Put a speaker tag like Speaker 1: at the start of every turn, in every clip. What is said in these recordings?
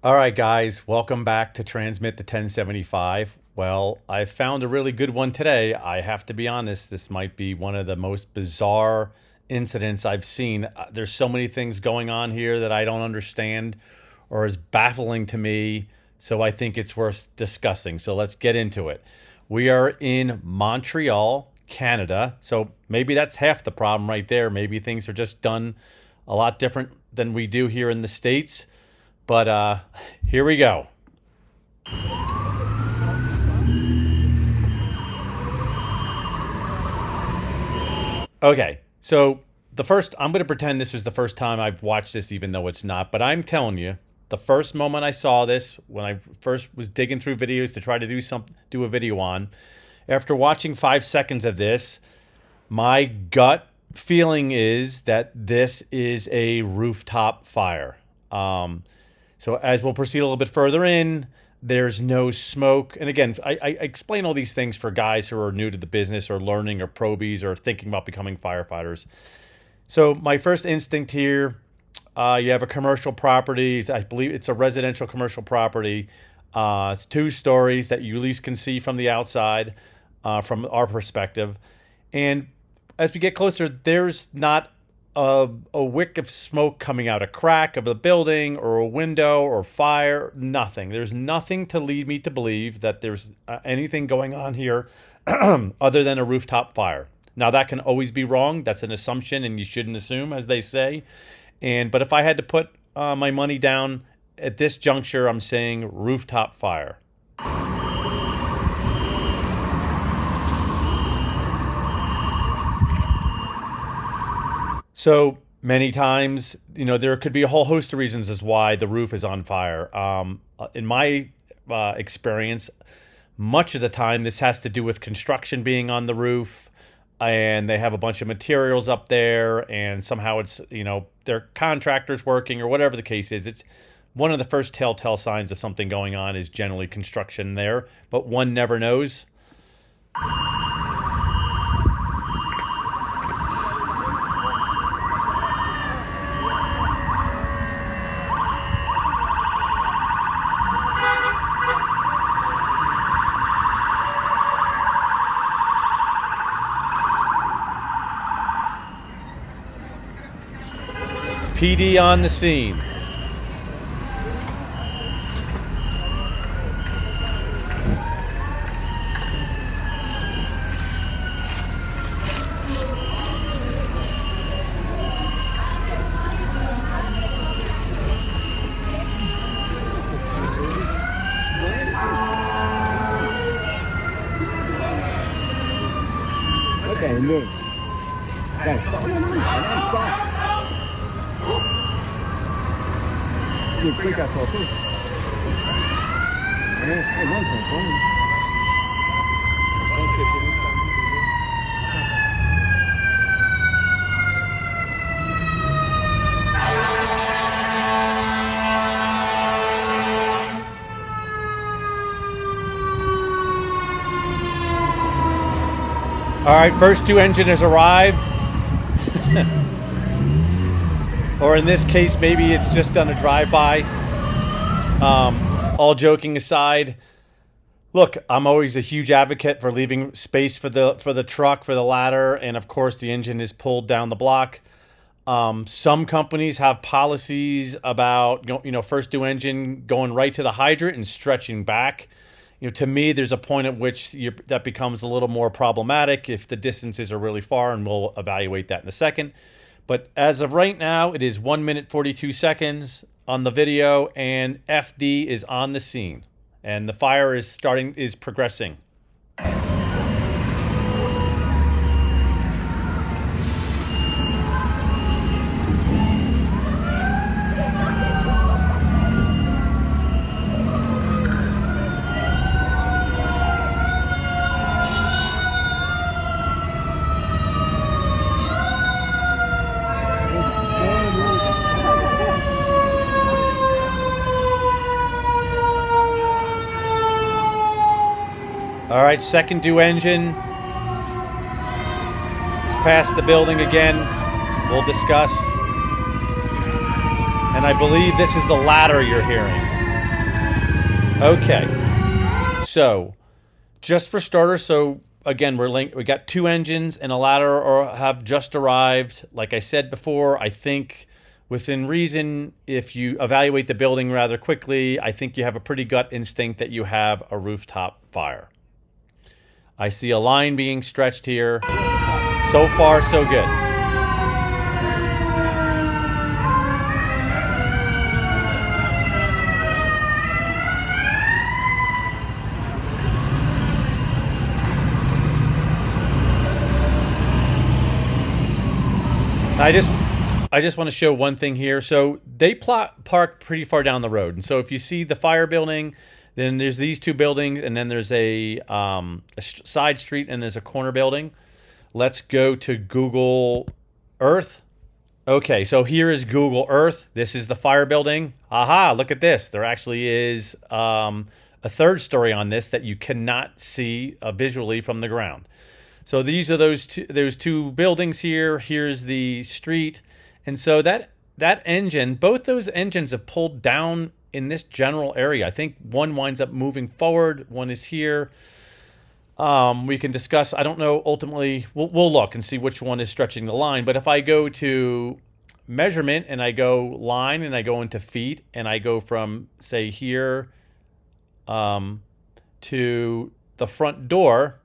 Speaker 1: All right, guys, welcome back to Transmit the 1075. Well, I found a really good one today. I have to be honest, this might be one of the most bizarre incidents I've seen. There's so many things going on here that I don't understand or is baffling to me, so I think it's worth discussing. So let's get into it. We are in Montreal, Canada, so maybe that's half the problem right there. Maybe things are just done a lot different than we do here in the States. But here we go. Okay, so I'm going to pretend this was the first time I've watched this, even though it's not. But I'm telling you, the first moment I saw this, when I first was digging through videos to try to do a video on, after watching 5 seconds of this, my gut feeling is that this is a rooftop fire. So as we'll proceed a little bit further in, there's no smoke. And again, I explain all these things for guys who are new to the business or learning or probies or thinking about becoming firefighters. So my first instinct here, you have a commercial property. I believe it's a residential commercial property. It's 2 stories that you at least can see from the outside, from our perspective. And as we get closer, there's not a wick of smoke coming out a crack of the building or a window or fire, nothing. There's nothing to lead me to believe that there's anything going on here other than a rooftop fire. Now, that can always be wrong. That's an assumption, and you shouldn't assume, as they say. But if I had to put my money down at this juncture, I'm saying rooftop fire. So many times, there could be a whole host of reasons as why the roof is on fire. In my experience, much of the time, this has to do with construction being on the roof, and they have a bunch of materials up there, and somehow it's, their contractors working or whatever the case is. It's one of the first telltale signs of something going on is generally construction there, but one never knows. PD on the scene.
Speaker 2: Okay, look.
Speaker 1: All right, first 2 engine has arrived. Or in this case, maybe it's just done a drive-by. All joking aside, look, I'm always a huge advocate for leaving space for the truck, for the ladder, and of course the engine is pulled down the block. Some companies have policies about first due engine going right to the hydrant and stretching back. To me, there's a point at which that becomes a little more problematic if the distances are really far, and we'll evaluate that in a second. But as of right now, it is 1 minute 42 seconds on the video, and FD is on the scene, and the fire is progressing. All right, second due engine. It's past the building again. We'll discuss. And I believe this is the ladder you're hearing. Okay, so just for starters, so again, we got two engines and a ladder or have just arrived. Like I said before, I think within reason, if you evaluate the building rather quickly, I think you have a pretty gut instinct that you have a rooftop fire. I see a line being stretched here. So far, so good. I just want to show one thing here. So they park pretty far down the road, and so if you see the fire building, then there's these two buildings, and then there's a side street, and there's a corner building. Let's go to Google Earth. Okay, so here is Google Earth. This is the fire building. Aha! Look at this. There actually is a third story on this that you cannot see visually from the ground. So these are those two buildings here. Here's the street. And so that engine, both those engines have pulled down in this general area. I think one winds up moving forward. One is here. We can discuss. I don't know. Ultimately, we'll look and see which one is stretching the line. But if I go to measurement and I go line and I go into feet and I go from, say, here to the front door,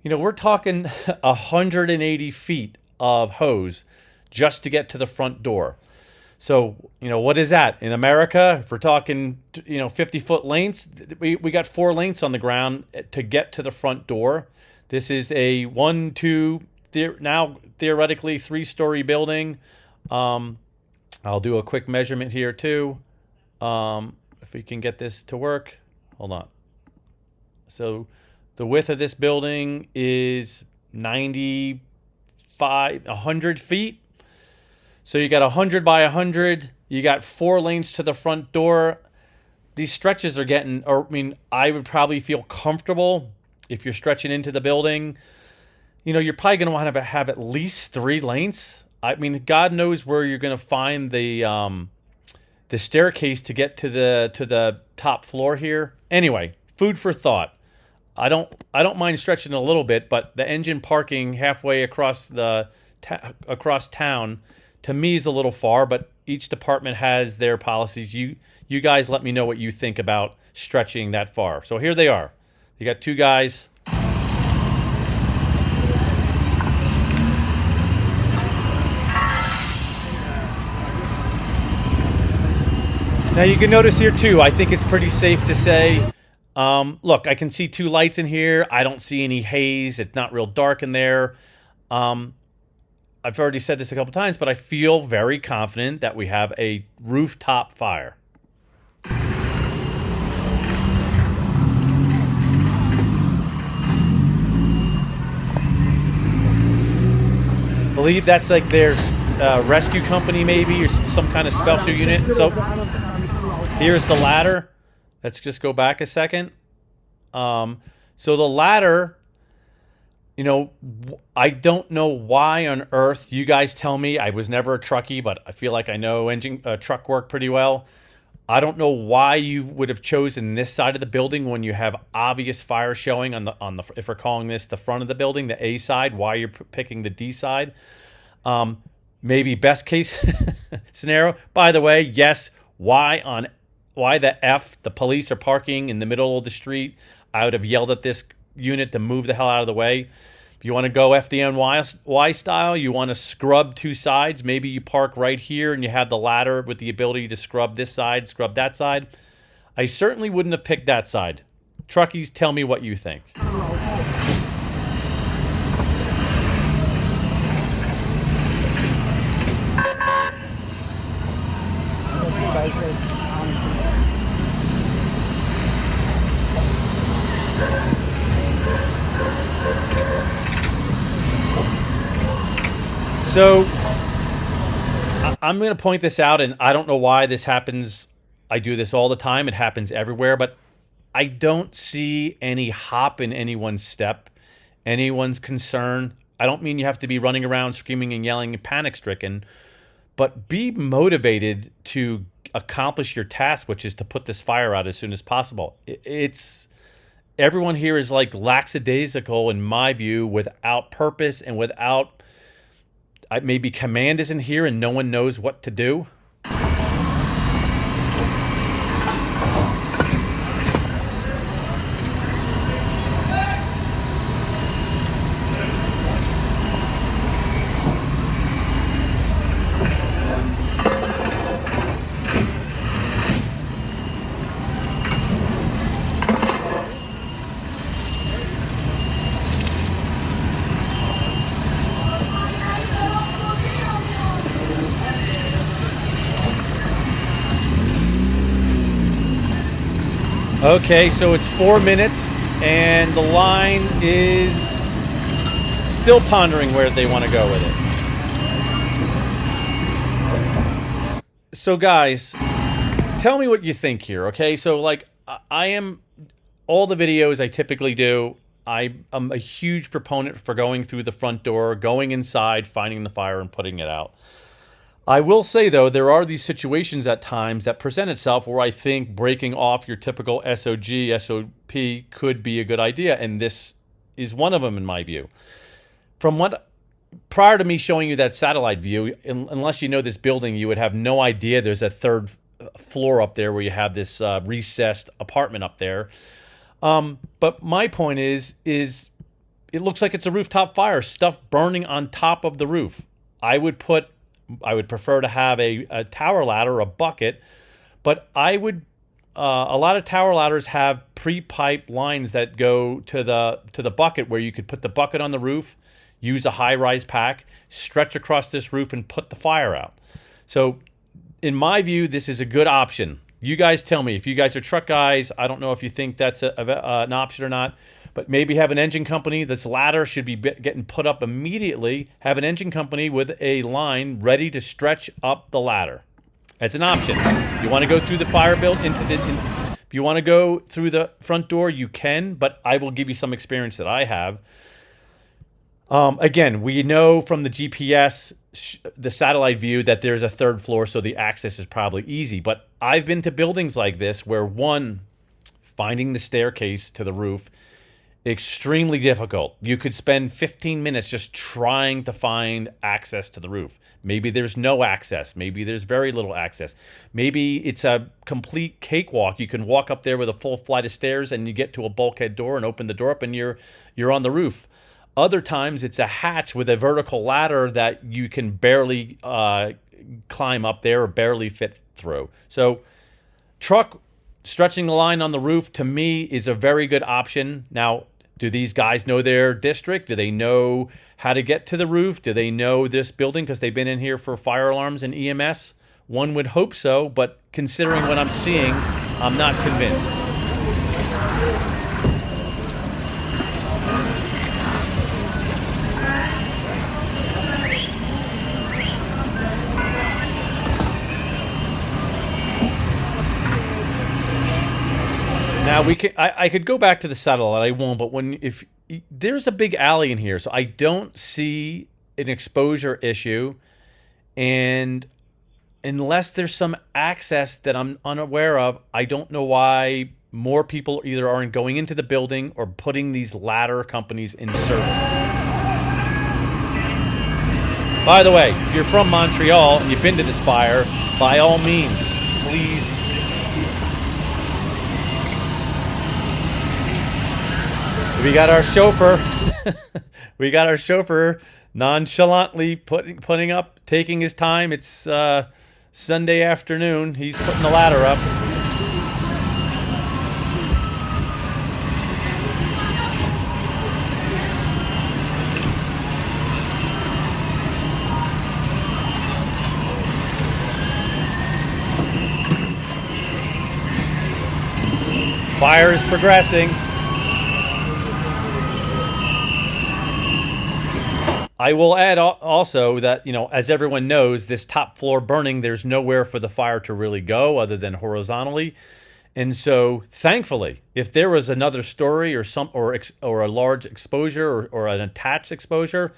Speaker 1: we're talking 180 feet of hose just to get to the front door. So, what is that? In America, if we're talking, 50-foot lengths, we got 4 lengths on the ground to get to the front door. This is a 1, 2, now theoretically 3-story building. I'll do a quick measurement here too. If we can get this to work. Hold on. So the width of this building is 100 feet. So you got 100 by 100. You got 4 lanes to the front door. These stretches are getting, I would probably feel comfortable if you're stretching into the building. You're probably going to want to have at least 3 lanes. God knows where you're going to find the staircase to get to the top floor here. Anyway, food for thought. I don't mind stretching a little bit, but the engine parking halfway across across town, to me, is a little far. But each department has their policies. You guys, let me know what you think about stretching that far. So here they are. You got 2 guys. Now you can notice here too. I think it's pretty safe to say. Look, I can see 2 lights in here. I don't see any haze. It's not real dark in there. I've already said this a couple times, but I feel very confident that we have a rooftop fire. Believe that's like there's a rescue company maybe or some kind of special unit. So here's the ladder. Let's just go back a second. So the ladder, I don't know why on earth. You guys tell me. I was never a truckie, but I feel like I know truck work pretty well. I don't know why you would have chosen this side of the building when you have obvious fire showing on the if we're calling this the front of the building, the A side. Why you're picking the D side? Maybe best case scenario. By the way, yes. Why the F? The police are parking in the middle of the street. I would have yelled at this unit to move the hell out of the way. If you want to go FDNY style, you want to scrub 2 sides. Maybe you park right here and you have the ladder with the ability to scrub this side, scrub that side. I certainly wouldn't have picked that side. Truckies, tell me what you think. So I'm going to point this out, and I don't know why this happens. I do this all the time. It happens everywhere, but I don't see any hop in anyone's step, anyone's concern. I don't mean you have to be running around screaming and yelling and panic-stricken, but be motivated to accomplish your task, which is to put this fire out as soon as possible. It's everyone here is like lackadaisical, in my view, without purpose and without maybe command isn't here and no one knows what to do. Okay, so it's 4 minutes, and the line is still pondering where they want to go with it. So, guys, tell me what you think here, okay? So, like, I am, all the videos I typically do, I'm a huge proponent for going through the front door, going inside, finding the fire, and putting it out. I will say, though, there are these situations at times that present itself where I think breaking off your typical SOG, SOP could be a good idea, and this is one of them in my view. From what, prior to me showing you that satellite view, unless you know this building, you would have no idea there's a third floor up there where you have this recessed apartment up there. But my point is it looks like it's a rooftop fire, stuff burning on top of the roof. I would prefer to have a tower ladder, a bucket, but a lot of tower ladders have pre-pipe lines that go to the bucket, where you could put the bucket on the roof, use a high-rise pack, stretch across this roof, and put the fire out. So in my view, this is a good option. You guys tell me. If you guys are truck guys, I don't know if you think that's an option or not, but maybe have an engine company. This ladder should be getting put up immediately. Have an engine company with a line ready to stretch up the ladder as an option. If you want to go through the fire built if you want to go through the front door, you can, but I will give you some experience that I have. Again, we know from the GPS, the satellite view, that there's a third floor, so the access is probably easy. But I've been to buildings like this where, one, finding the staircase to the roof, extremely difficult. You could spend 15 minutes just trying to find access to the roof. Maybe there's no access. Maybe there's very little access. Maybe it's a complete cakewalk. You can walk up there with a full flight of stairs and you get to a bulkhead door and open the door up and you're on the roof. Other times it's a hatch with a vertical ladder that you can barely climb up there or barely fit through. So truck stretching the line on the roof, to me, is a very good option. Now, do these guys know their district? Do they know how to get to the roof? Do they know this building because they've been in here for fire alarms and EMS? One would hope so, but considering what I'm seeing, I'm not convinced. Now I could go back to the satellite. I won't. But if there's a big alley in here, so I don't see an exposure issue, and unless there's some access that I'm unaware of, I don't know why more people either aren't going into the building or putting these ladder companies in service. By the way, if you're from Montreal and you've been to this fire, by all means, please. We got our chauffeur. We got our chauffeur nonchalantly putting up, taking his time. It's Sunday afternoon. He's putting the ladder up. Fire is progressing. I will add also that, as everyone knows, this top floor burning, there's nowhere for the fire to really go other than horizontally. And so, thankfully, if there was another story or a large exposure or an attached exposure,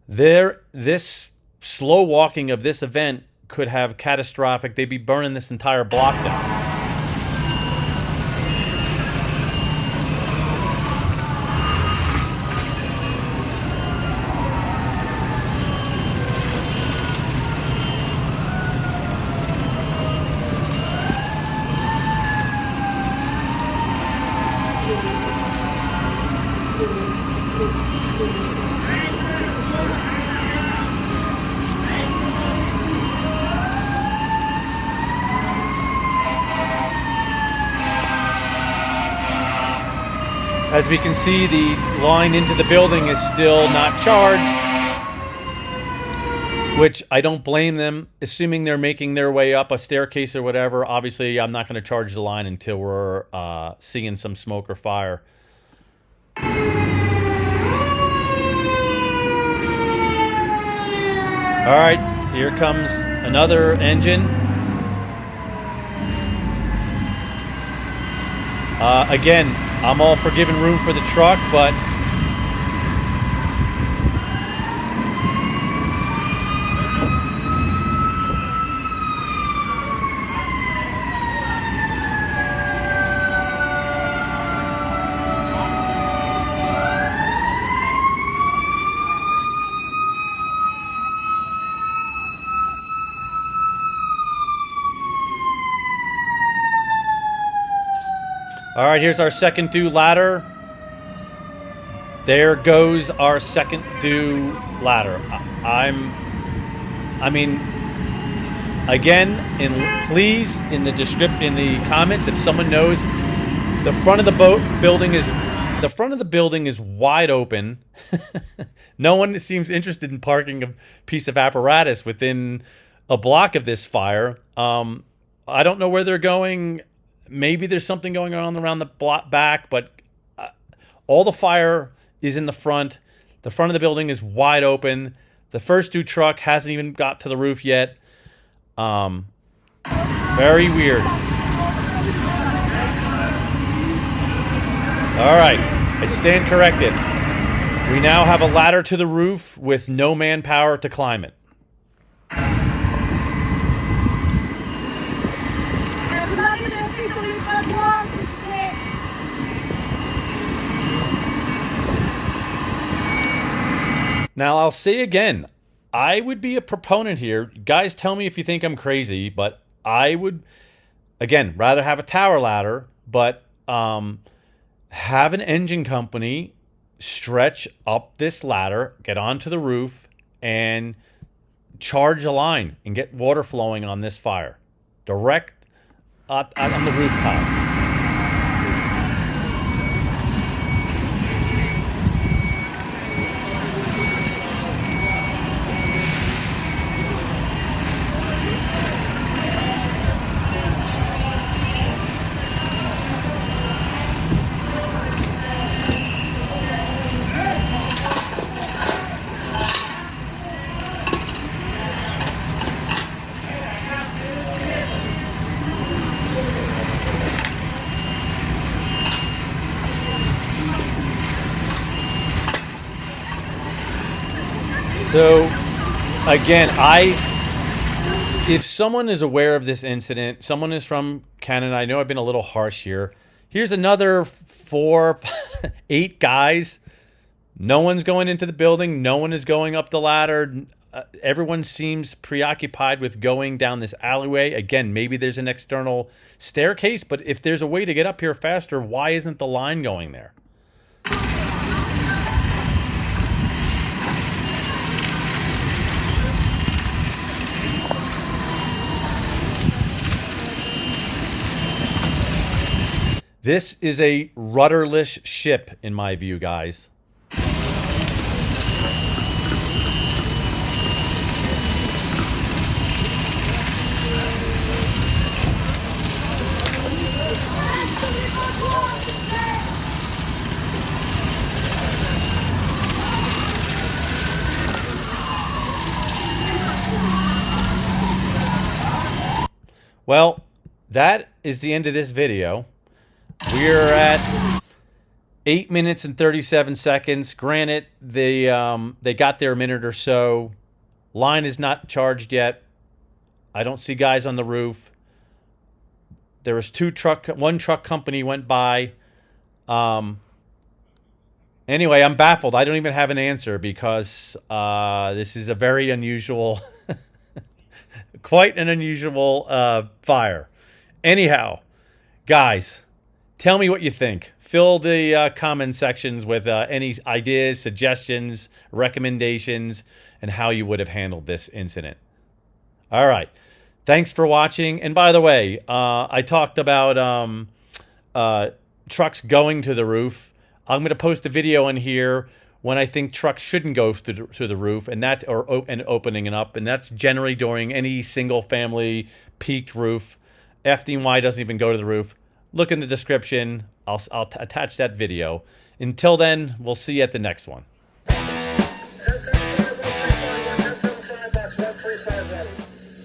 Speaker 1: this slow walking of this event could have catastrophic. They'd be burning this entire block down. As we can see, the line into the building is still not charged, which I don't blame them, assuming they're making their way up a staircase or whatever. Obviously, I'm not going to charge the line until we're seeing some smoke or fire. All right, here comes another engine. Again, I'm all for giving room for the truck, but all right, here's our second due ladder. There goes our second due ladder. I mean, again, please in the comments, if someone knows, the front of the building is wide open. No one seems interested in parking a piece of apparatus within a block of this fire. I don't know where they're going. Maybe there's something going on around the block back, but all the fire is in the front. The front of the building is wide open. The first due truck hasn't even got to the roof yet. Very weird. All right, I stand corrected. We now have a ladder to the roof with no manpower to climb it. Now, I'll say again, I would be a proponent here. Guys, tell me if you think I'm crazy, but I would, again, rather have a tower ladder, but have an engine company stretch up this ladder, get onto the roof, and charge a line and get water flowing on this fire. Direct on the rooftop. So, again, if someone is aware of this incident, someone is from Canada, I know I've been a little harsh here. Here's another 4, 8 guys. No one's going into the building. No one is going up the ladder. Everyone seems preoccupied with going down this alleyway. Again, maybe there's an external staircase, but if there's a way to get up here faster, why isn't the line going there? This is a rudderless ship, in my view, guys. Well, that is the end of this video. We're at 8 minutes and 37 seconds. Granted, they got there a minute or so Line is not charged yet. I don't see guys on the roof. There was one truck company went by. Anyway, I'm baffled. I don't even have an answer because this is a very unusual, quite an unusual fire. Anyhow, guys, tell me what you think. Fill the comment sections with any ideas, suggestions, recommendations, and how you would have handled this incident. All right. Thanks for watching. And by the way, I talked about trucks going to the roof. I'm going to post a video in here when I think trucks shouldn't go to the roof, and that's and opening it up, and that's generally during any single family peaked roof. FDNY doesn't even go to the roof. Look in the description. I'll attach that video. Until then, we'll see you at the next one.